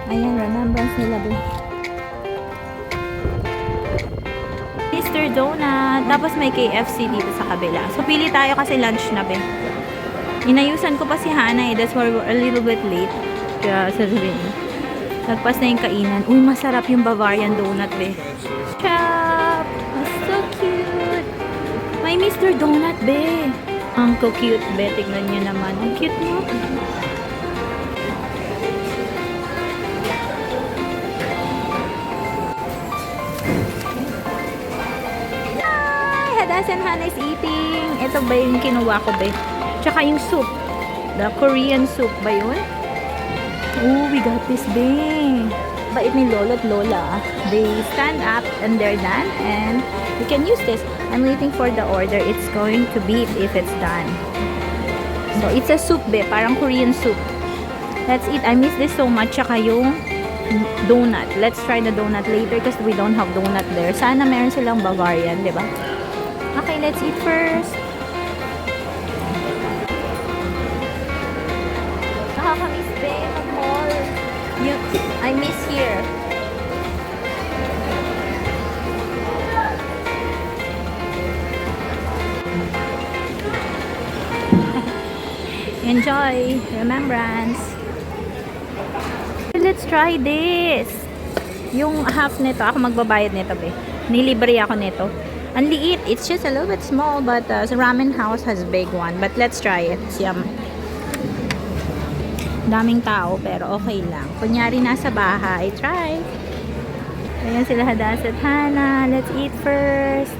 Ayan, remembrance nila be. Mr. Donut. Tapos may KFC dito sa kabila. So, pili tayo kasi lunch na be. Inayusan ko pa si Hana eh. That's why we're a little bit late. Kaya sasabihin. Nagpas na yung kainan. Uy, masarap yung Bavarian donut be. Chop! So cute! May Mr. Donut be. Ang cute be. Tignan nyo naman. Ang cute mo. And Hana is eating. Ito ba yung kinuha ko ba? Tsaka yung soup. The Korean soup ba yun? Oh, we got this ba? Bait ni Lolo at Lola. They stand up and they're done. And we can use this. I'm waiting for the order. It's going to beep if it's done. So, it's a soup ba? Parang Korean soup. Let's eat. I miss this so much. Tsaka yung donut. Let's try the donut later because we don't have donut there. Sana meron silang Bavarian, di ba? Okay, let's eat first. Nakakamiss ba mag-mall? I miss here. Enjoy. Remembrance. Let's try this. Yung half nito, ako magbabayad nito be. Nilibre ako nito. Ang liit. It's just a little bit small, but the ramen house has big one. But let's try it. It's yum. Daming tao, pero okay lang. Kunyari nasa bahay, try. Ayan sila Hadas at Hana. Let's eat first.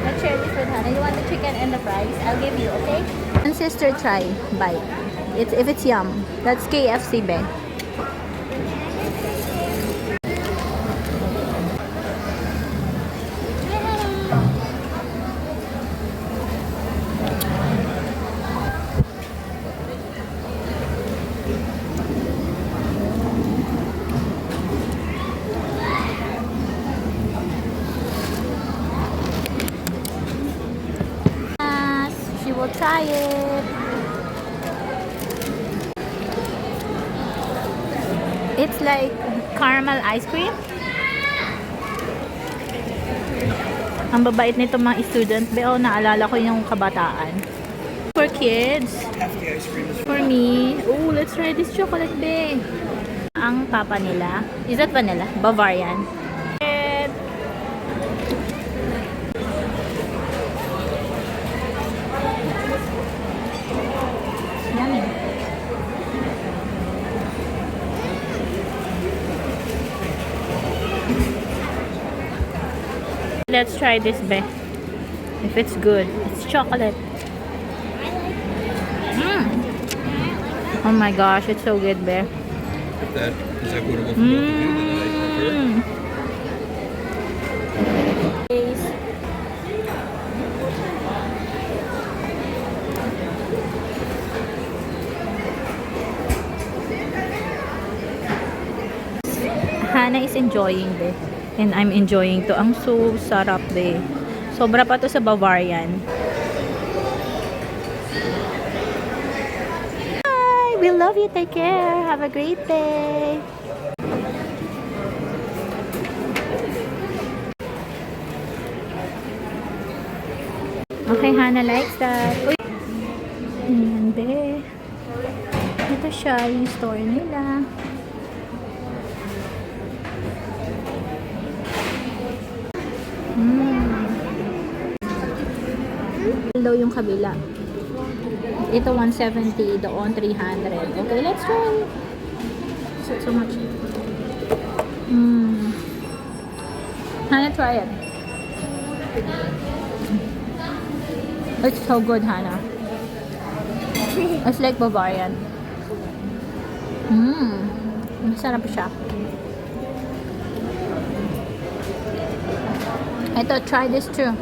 Let's share this with Hana. You want the chicken and the fries? I'll give you, okay? And sister, try. Bite. If it's yum. That's KFC, be. We'll try it. It's like caramel ice cream. Ang babait nito mga student. Beo, naalala ko yung kabataan. For kids. For me. Oh, let's try this chocolate be. Ang papa nila. Is that vanilla? Bavarian. Let's try this be. If it's good. It's chocolate. Oh my gosh, it's so good be. That is equitable for both of you. Hana is enjoying be. And I'm enjoying to. Ang so sarap be. Sobra pa to sa Bavarian. Bye! We love you. Take care. Have a great day. Okay, Hana likes that. Uy! Ayan be. Ito siya, yung store nila. Low yung kabila. Ito 170, doon 300. Okay, let's try. So much. Hana, try it. It's so good, Hana. It's like Bavarian. Masarap siya. Ito, try this too.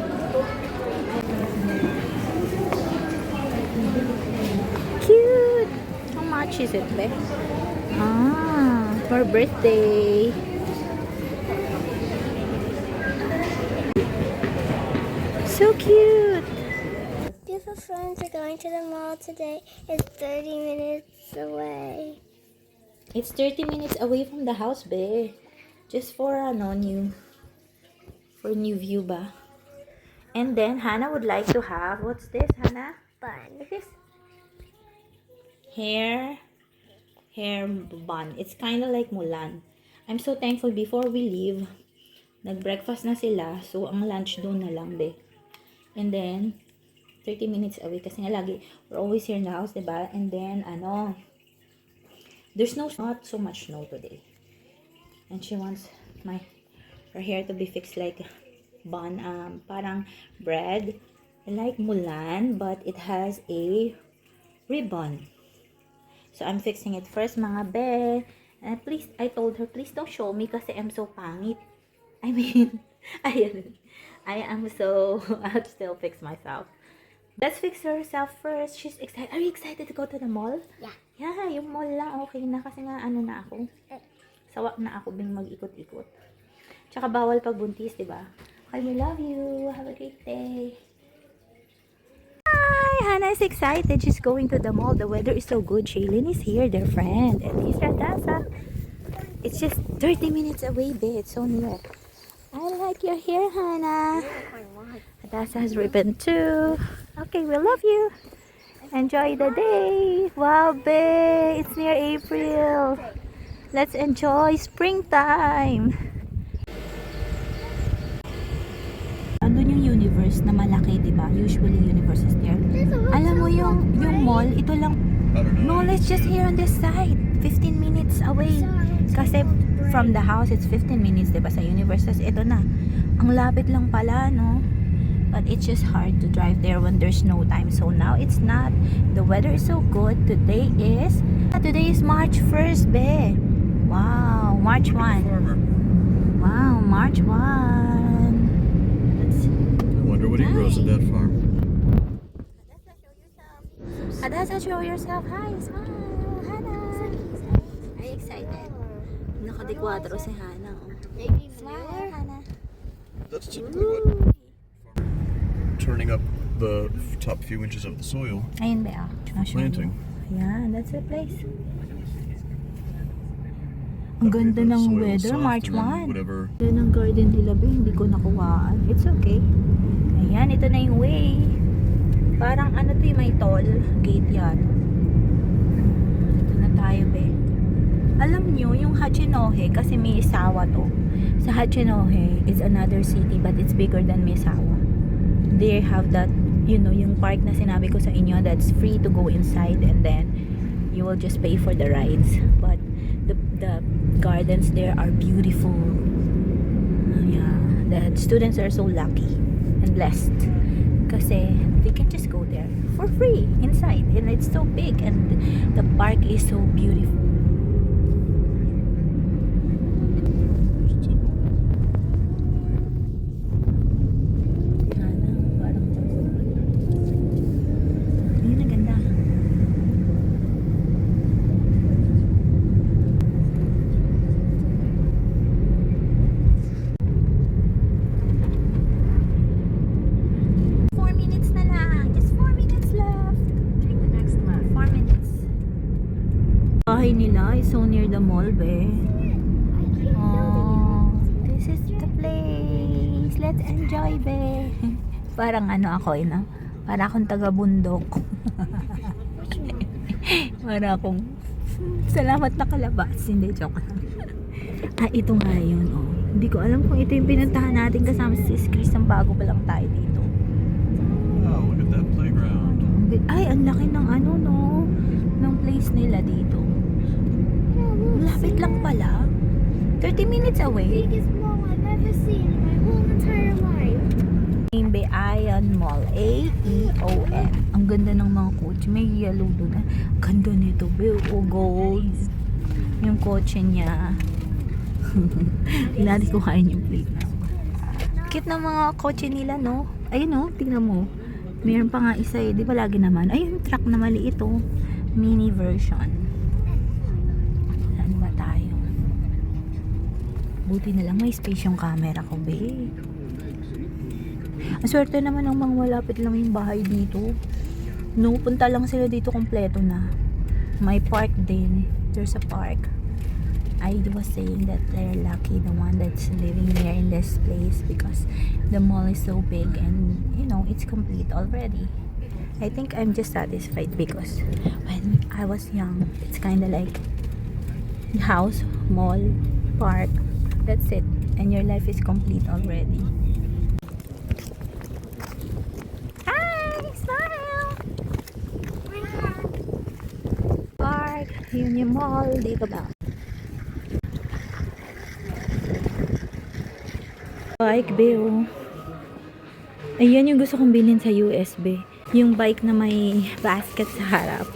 Cute! How much is it, be? For birthday. So cute! our friends are going to the mall today. It's 30 minutes away. It's 30 minutes away from the house, be. Just for new view ba. And then Hannah would like to have, what's this, Hannah? Fun. What's this? Hair bun. It's kind of like Mulan. I'm so thankful before we leave, nag-breakfast na sila. So, ang lunch doon na lang, be. And then, 30 minutes away kasi nga lagi, we're always here in the house, diba? And then, there's not so much snow today. And she wants her hair to be fixed like bun, parang bread, like Mulan, but it has a ribbon. So, I'm fixing it first, mga be. Please, I told her, please don't show me kasi I'm so pangit. I mean, I am so, I'll still fix myself. Let's fix herself first. She's excited. Are you excited to go to the mall? Yeah. Yeah, yung mall lang okay na kasi nga na ako. Sawa na ako bing mag-ikot-ikot. Tsaka bawal pag buntis, diba? Okay, we love you. Have a great day. Hi! Hannah is excited. She's going to the mall. The weather is so good. Shaylin is here, their friend. And he's Radasa. It's just 30 minutes away, babe. It's so near. I like your hair, Hannah. Radasa has ribbon too. Okay, we love you. Enjoy the day. Wow, babe. It's near April. Let's enjoy springtime. Andun yung universe na malaki, diba? Usually universe is there. Alam mo yung mall, ito lang. I don't know. No, let's just here on this side. 15 minutes away. Kasi from the house, it's 15 minutes, diba? Sa universe, tas ito na. Ang lapit lang pala, no? But it's just hard to drive there when there's no time. So now it's not. The weather is so good. Today is March 1st, be. Wow, March 1. Farmer. Wow, March 1. Let's see. I wonder what he grows at that farm. Adasa, show yourself. Hi, smile. Hannah. Are you excited? Nakadikwatro si Hannah. Oh. Smile, Hannah. That's typically what turning up the top few inches of the soil. Ayun ba? Planting. Yeah, that's the place. Ang ganda The ng soil is weather, soft March and then 1. Whatever. Ganda ng garden nila, ba? Hindi ko nakuhaan. It's okay. Ayan, ito na yung way. Parang ano to yung may toll gate yan. Ito na tayo, be. Alam nyo, yung Hachinohe, kasi Misawa to. Sa Hachinohe is another city but it's bigger than Misawa. They have that, yung park na sinabi ko sa inyo that's free to go inside and then you will just pay for the rides. But the gardens there are beautiful. Yeah, the students are so lucky and blessed kasi they can just go there for free inside and it's so big and the park is so beautiful. Yun ang ganda. Bahay nila is so near the mall, be. Oh, this is the place. Let's enjoy, be. Parang ano ako, para akong taga-bundok. Para akong salamat na kalabas. Hindi, joke lang. Ito nga yun, oh. Hindi ko alam kung ito yung pinuntahan natin kasama si Sis Chris. Ang bago pa lang tayo dito. Oh, look at that playground. Ay, ang laki ng ng place nila dito. Lapit lang pala. 30 minutes away. Biggest mall I've ever seen in my whole entire life. Aeon Mall. A-E-O-N. Ang ganda ng mga kotse. May yellow doon. Ganda nito, be. Oh, gold. Yung kotse niya. Hindi natin kuhain yung plate. Cute ng mga kotse nila, no? Ayun, no? Tingnan mo. Meron pa nga isa eh. Di ba lagi naman? Ayun, truck na maliit, oh. Mini version. Saan ba tayo? Buti na lang may space yung camera ko, babe. Ang swerte naman ng mga malapit lang yung bahay dito. No, punta lang sila dito kompleto na. May park din. There's a park. I was saying that they're lucky, the one that's living here in this place, because the mall is so big and you know it's complete already. I think I'm just satisfied because when I was young, it's kind of like house, mall, park. That's it, and your life is complete already. Hi, smile. Park, yun yung mall dito ba? Bike, Beo. Ayan yung gusto kong bilhin sa USB. Yung bike na may basket sa harap.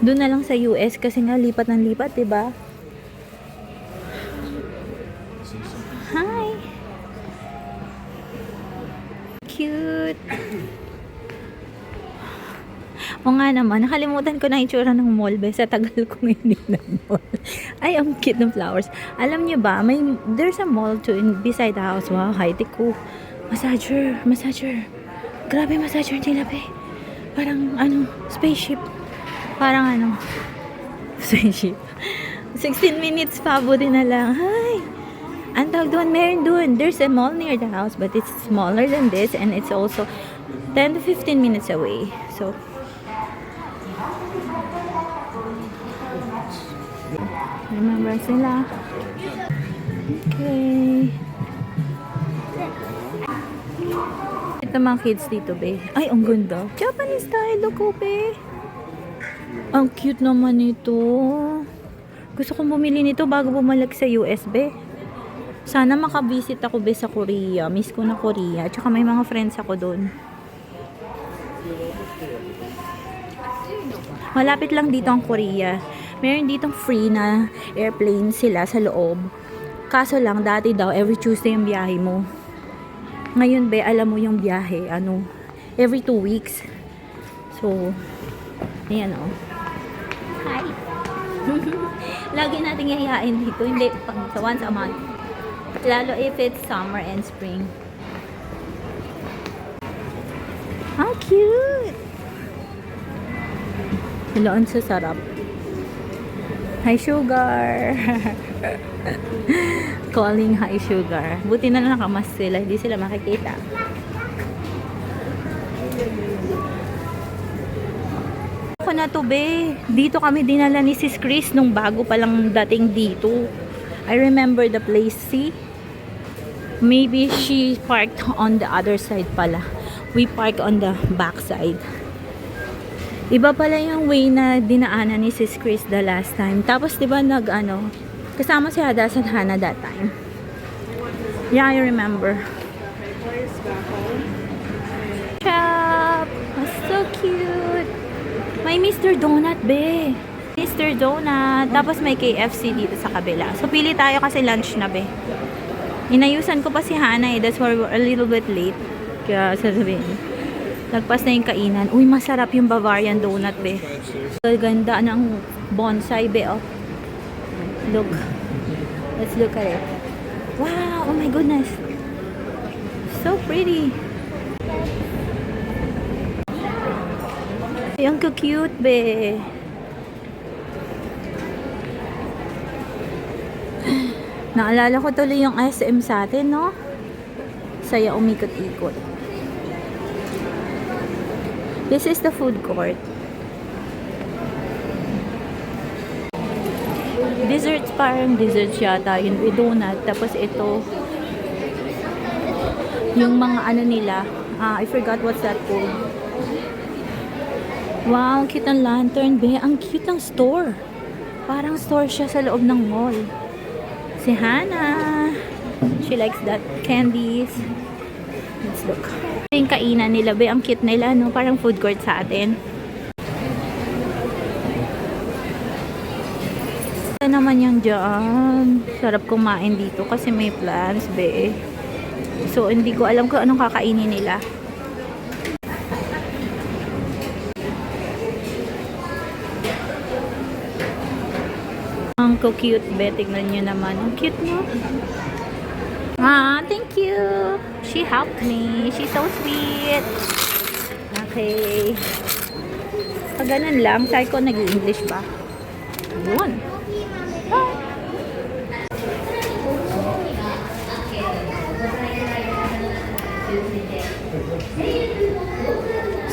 Doon na lang sa US kasi nga lipat ng lipat, diba? Hi! Cute! O nga naman, nakalimutan ko na itsura ng mall be sa tagal kong hindi na mall. Ay, ang cute ng flowers. Alam nyo ba, there's a mall too beside the house. Wow, high-tech ko. Massager. Grabe massager nila be. Parang spaceship. Parang spaceship. 16 minutes pa, buti na lang. Hi! Ang tawag doon, meron doon. There's a mall near the house, but it's smaller than this and it's also 10 to 15 minutes away. So, remember sila. Okay. Ito mga kids dito, be. Ay, ang ganda. Japanese style, look, be. Ang cute naman ito. Gusto kong bumili nito bago bumalik sa US, be. Sana makabisit ako, be, sa Korea. Miss ko na Korea. Tsaka may mga friends ako doon. Malapit lang dito ang Korea. Meron ditong free na airplane sila sa loob. Kaso lang, dati daw, every Tuesday yung biyahe mo. Ngayon, be, alam mo yung biyahe, every 2 weeks. So, ayan, oh. Hi! Lagi natin yayain dito, hindi pag sa once a month. Lalo if it's summer and spring. How cute! Laan sa sarap. Hi, sugar! Calling hi, sugar. Buti na nakamas sila, hindi sila makikita. Ako na to, be. Dito kami dinala ni Sis Chris nung bago pa lang dating dito. I remember the place, see? Maybe she parked on the other side pala. We parked on the back side. Iba pala yung way na dinaanan ni Sis Chris the last time. Tapos, di ba, kasama si Hadass and Hannah that time. Yeah, I remember. Shop! So cute! May Mr. Donut, be. Mr. Donut. Tapos may KFC dito sa kabila. So, pili tayo kasi lunch na, be. Inayusan ko pa si Hannah, eh. That's why we're a little bit late. Kaya sasabihin, lagpas na yung kainan. Uy, masarap yung Bavarian donut, be. Ganda ng bonsai, be, oh. Look. Let's look at it. Wow, oh my goodness. So pretty. Ay, ang cute, be. Naalala ko tuloy yung SM sa atin, no? Saya umikot-ikot. This is the food court. Desserts, parang desserts yata. Yun, with donut. Tapos ito, yung mga nila. I forgot what's that called. Wow, cute ang lantern, be. Ang cute ng store. Parang store siya sa loob ng mall. Si Hannah. She likes that candies. Let's look. Yung kainan nila, be. Ang cute nila, no? Parang food court sa atin. Ito naman yung dyan. Sarap kumain dito kasi may plants, be. So, hindi ko alam kung anong kakainin nila. Ang cute, be. Tignan nyo naman. Ang cute, no? Ah, thank you. She helped me. She's so sweet. Okay. Pag ganun lang, sabi ko nag-i-English ba? Yun.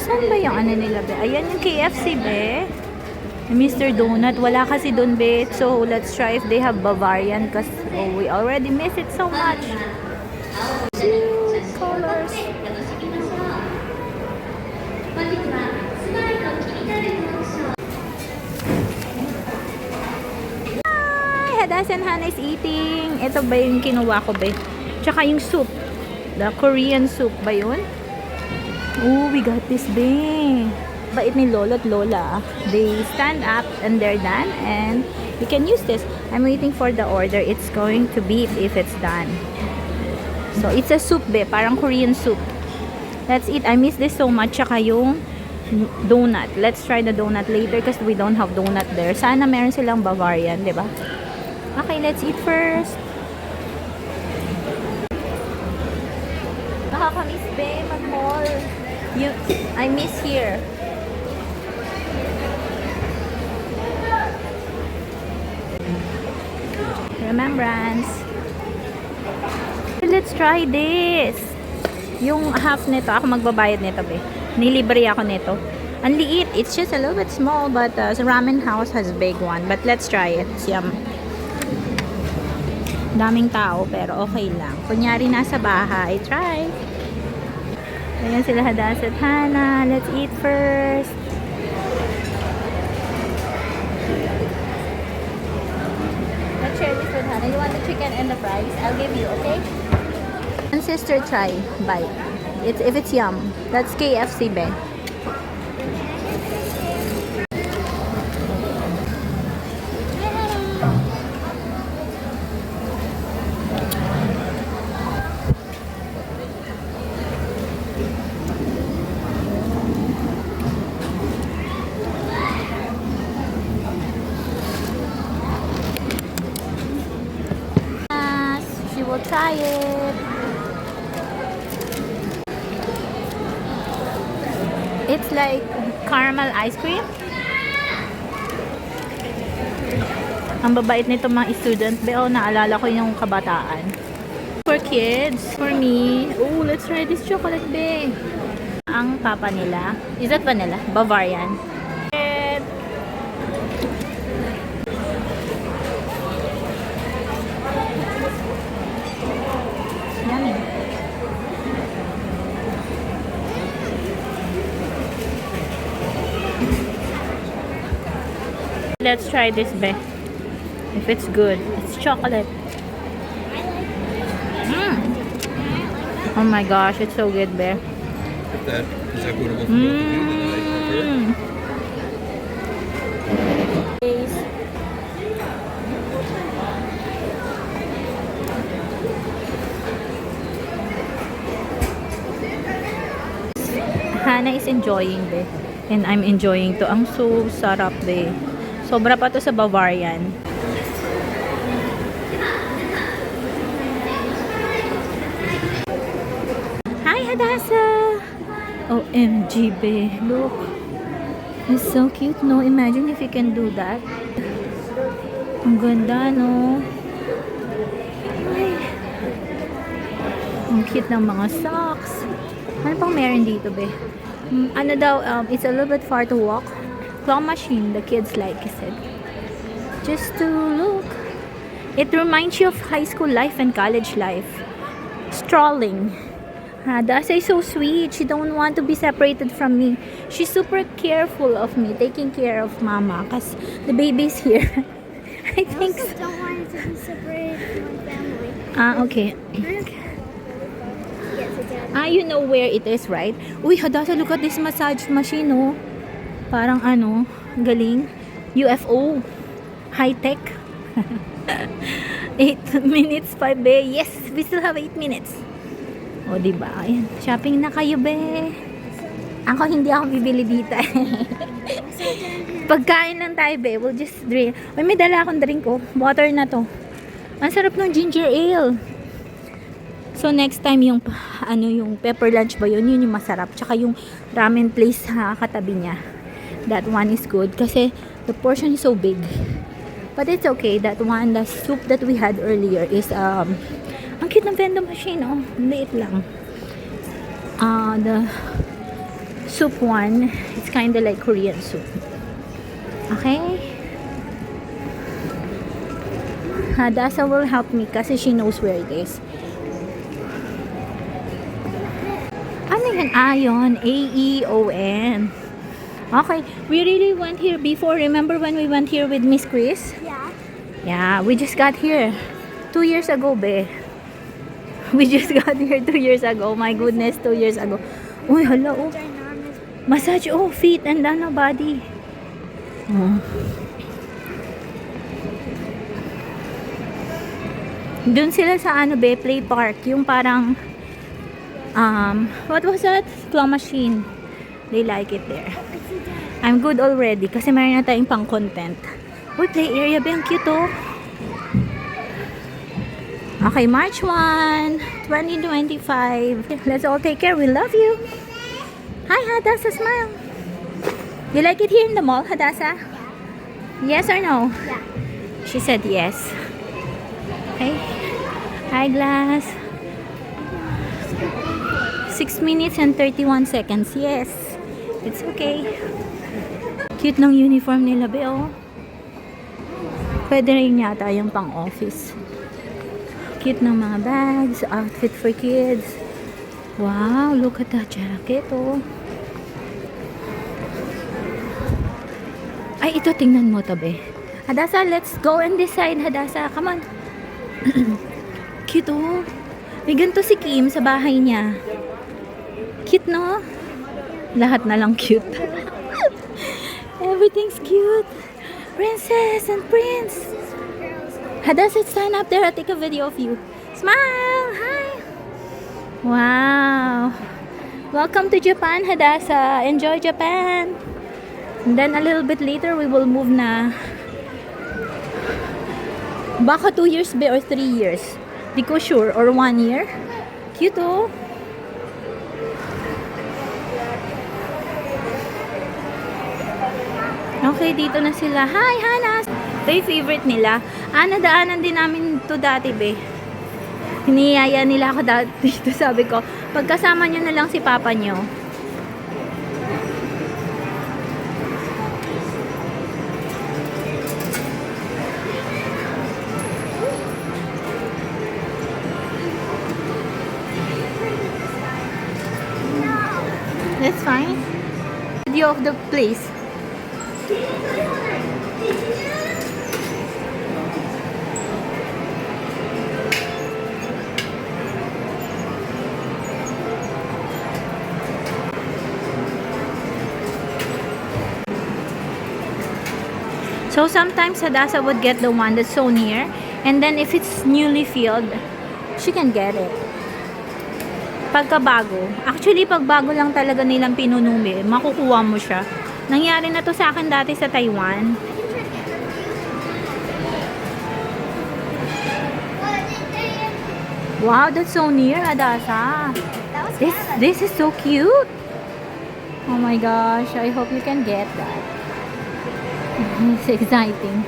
Saan ba yung ano nila, be? Ayan yung KFC, be. Mr. Donut. Wala kasi doon, be. So, let's try if they have Bavarian because we already miss it so much. Cute colors. Hi! Hadas and Hannah is eating. Ito ba yung kinuha ko, be? Tsaka yung soup. The Korean soup ba yun? Oh, we got this, be. Bait ni Lolo at Lola. They stand up and they're done and we can use this. I'm waiting for the order. It's going to beep if it's done. So, it's a soup, be. Parang Korean soup. Let's eat. I miss this so much. Tsaka yung donut. Let's try the donut later because we don't have donut there. Sana meron silang Bavarian, di ba? Okay, let's eat first. Nakakamiss, be. Mag-mall. I miss here. Remembrance. Let's try this. Yung half nito, ako magbabayad nito, be. Nilibre ako nito. Ang liit. It's just a little bit small, but the ramen house has a big one. But let's try it. It's yum. Daming tao, pero okay lang. Kunyari nasa bahay, try. Ayan sila Hadas at Hannah. Let's eat first. Let's share this with Hannah. You want the chicken and the fries? I'll give you, okay? And sister, try. Bite. If it's yum. That's KFC, be. She will try it. It's like caramel ice cream. Ang babait nito mga student. Beo, naalala ko yung kabataan. For kids, for me. Oh, let's try this chocolate, be. Ang papa nila. Is that vanilla? Bavarian. Yummy. Let's try this, be. If it's good. It's chocolate. Oh my gosh, it's so good, be. If that is equitable for both of you, then I prefer. Hannah is enjoying, be. And I'm enjoying to. Ang so sarap, be. Sobra pa to sa Bavarian. Hi, Hadasa! OMG, be. Look. It's so cute, no? Imagine if you can do that. Ang ganda, no? Ay. Ang cute ng mga socks. Ano pang meron dito, be? Ano daw, it's a little bit far to walk. Claw machine, the kids like it. Just to look. It reminds you of high school life and college life. Strolling. Dasa is so sweet. She don't want to be separated from me. She's super careful of me, taking care of mama because the baby's here. I think I also don't want it to be separated from my family. Okay. Yes, You know where it is, right? Uy, Hadasa, look at this massage machine, oh. Parang ano, galing. UFO. High-tech. 8 minutes pa, be. Yes, we still have 8 minutes. O, diba? Ayan. Shopping na kayo, be. Ako, hindi ako bibili dito. Pagkain lang tayo, be. We'll just drink. Uy, may dala akong drink, oh. Water na to. Ang sarap ng ginger ale. So, next time yung, yung pepper lunch ba yun? Yun yung masarap. Tsaka yung ramen place sa katabi niya. that one is good kasi the portion is so big. But it's okay. That one, the soup that we had earlier is ang cute ng vending machine, oh. Liit lang. The soup one, it's kind of like Korean soup. Okay? Hadasa will help me kasi she knows where it is. Ano yan? Yun. AEON. Okay. We really went here before. Remember when we went here with Miss Chris? Yeah. Yeah, we just got here 2 years ago, be. We just got here 2 years ago. My goodness, 2 years ago. Uy, hala, oh. Massage, oh, feet and body. Oh. Doon sila sa be, play park. Yung parang, what was that? Claw machine. They like it there. I'm good already kasi meron na tayong pang content. Uy, play area ba? Ang cute, oh. Okay, March 1, 2025. Let's all take care. We love you. Hi, Hadasa, smile. You like it here in the mall, Hadasa? Yes or no? Yeah. She said yes. Okay. Hi, Glass. 6 minutes and 31 seconds. Yes. It's okay. Cute ng uniform nila, be, oh. Pwede rin yata yung pang-office. Cute ng mga bags, outfit for kids. Wow, look at that jacket, oh. Ay, ito, tingnan mo to, be. Hadasa, let's go and decide, Hadasa. Come on. Cute, oh. May ganito si Kim sa bahay niya. Cute, no? Lahat na lang cute. Everything's cute. Princess and prince. Hadasa, stand up there. I'll take a video of you. Smile. Hi. Wow. Welcome to Japan, Hadasa. Enjoy Japan. And then a little bit later, we will move na. Baka 2 years ba or 3 years. Di ko sure. Or 1 year. Cute, oh. Okay, dito na sila. Hi, Hana! Ito yung favorite nila. Nadaanan din namin to dati, be. Hiniyaya nila ako dito. Sabi ko, pagkasama nyo na lang si papa nyo. That's fine. Video of the place. So sometimes Hadasa would get the one that's so near, and then if it's newly filled, she can get it. Pagkabago, actually pag bago lang talaga nilang pinunumi, makukuha mo siya. Nangyari na to sa akin dati sa Taiwan. Wow, that's so near, Hadasa. This is so cute. Oh my gosh, I hope you can get that. It's exciting.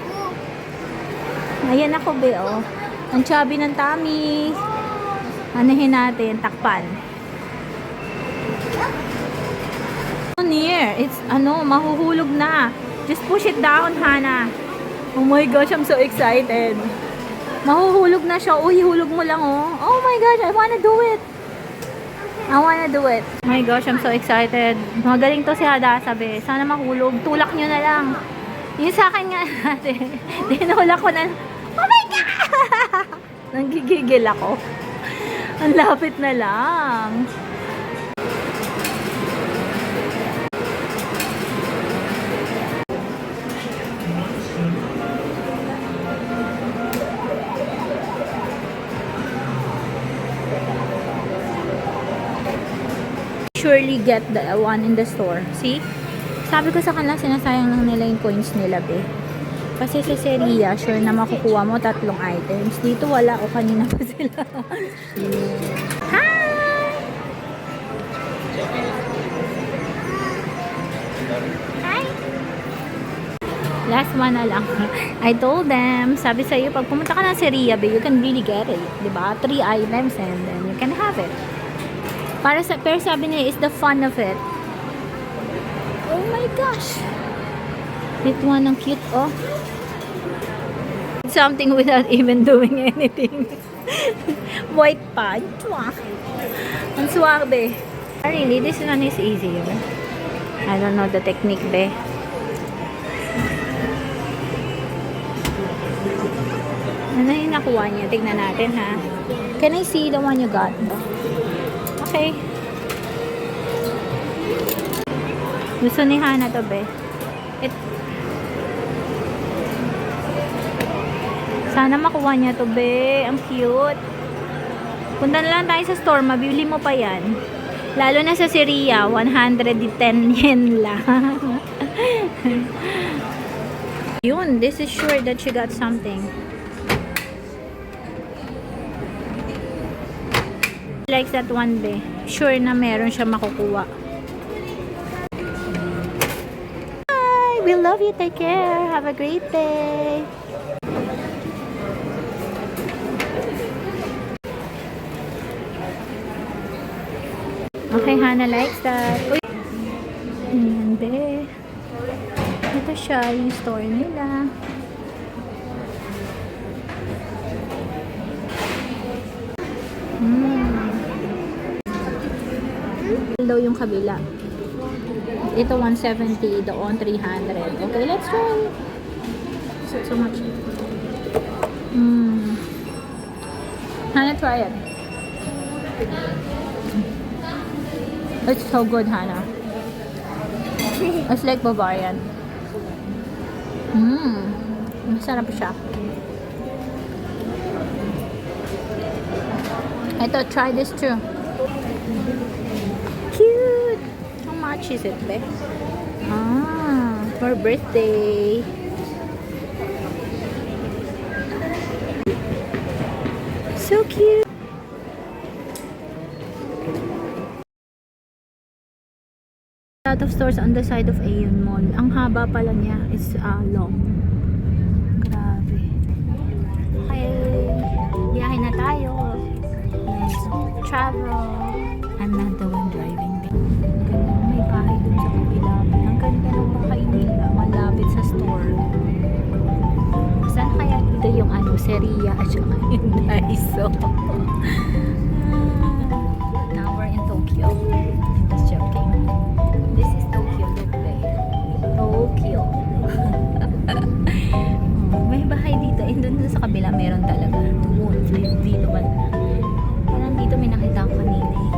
Ayan ako, be, oh. Ang chubby ng tummy. Anahin natin, takpan. Near. It's, mahuhulog na. Just push it down, Hana. Oh my gosh, I'm so excited. Mahuhulog na siya. Uy, hulog mo lang, oh. Oh my gosh, I wanna do it. I wanna do it. Oh my gosh, I'm so excited. Magaling to si Hadasa, be. Sana mahulog. Tulak nyo na lang. Yung sa akin nga natin. Dinulak ko na. Oh my God! Nanggigigil ako. Ang lapit na lang. Surely get the one in the store. See? Sabi ko sa kanila, sinasayang lang nila yung coins nila, be. Kasi sa Seria, sure na makukuha mo 3 items. Dito wala, o kanina pa sila. Hi! Hi! Last one na lang. I told them, sabi sa'yo, pag pumunta ka ng Seria, babe, you can really get it. Diba? 3 items and then you can have it. Pero sabi niya, it's the fun of it. Oh my gosh. This one, ang cute, oh. Something without even doing anything. White pants. Ang suwabe. Really, this one is easier. I don't know the technique, be. Ano yung nakuha niya? Tignan natin, ha? Can I see the one you got? Okay. Gusto ni Hana to, be. Sana makuha niya to, be. Ang cute. Punta na lang tayo sa store. Mabili mo pa yan. Lalo na sa Seria, 110 yen lang. Yun, this is sure that she got something. Likes that one, be. Sure na meron siya makukuha. Bye! We love you. Take care. Have a great day. Okay, Hana likes that. Uy! Ayan, be. Ito siya, yung store nila. Daw yung kabila. Ito 170, doon 300. Okay, let's try. So much. Hana, try it. It's so good, Hana. It's like Bavarian. Masarap siya. Ito, try this too. Cute! How much is it, be? For birthday. So cute! A lot of stores on the side of Aeon Mall. Ang haba pala niya is long. Grabe. Okay. Biyahe na tayo. Let's travel. I'm not the one driving. May bahay dun sa kabila. Ang ganda ng bahay nila. Malapit sa store. Saan kaya dito yung Seria at saka yung Daiso? Now we're in Tokyo. I'm just joking. This is Tokyo, look there. Tokyo. May bahay dito. And doon sa kabila meron talaga. Doon. Dito ba? Parang dito may nakita ko kanina eh.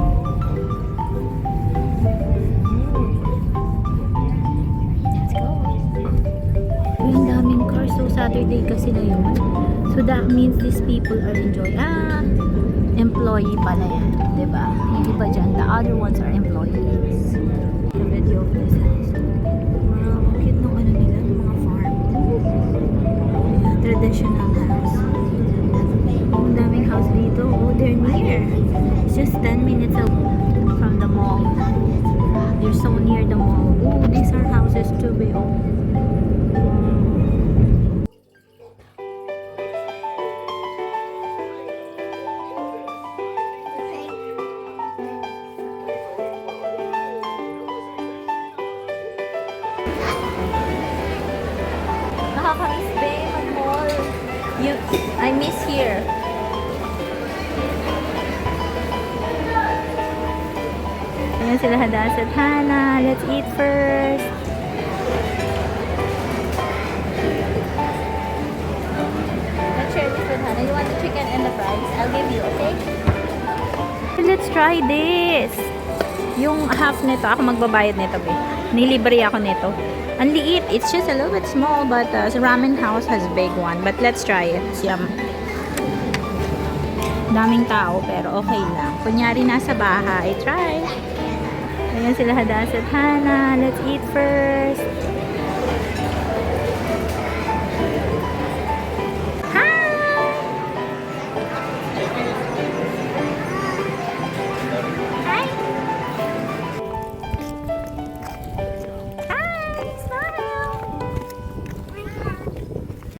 Let's go. Yung daming cars. So Saturday kasi na yun. So that means these people are enjoying. Employee pala yan. Diba? Yung iba dyan. The other ones are employees. The video of this house. Wow, cute nung ano nila, ng mga farm. Traditional house. Oh, ang daming house dito. Oh, they're near. It's just 10 minutes away from the mall. They're so near the mall. Oh, these are houses too, be. Oh. Nakakamiss, be, mag-mall. I miss here. Ayan sila Hadas at Hana. Let's eat first. Let's share this with Hana. You want the chicken and the fries? I'll give you, okay? Let's try this. Yung half nito, ako magbabayad nito, be. Nilibre ako nito. Ang liit. It's just a little bit small, but Ramen House has big one. But let's try it. It's yum. Daming tao, pero okay lang. Kunyari nasa bahay. Try. Ayan sila Hadas at Hana. Let's eat first.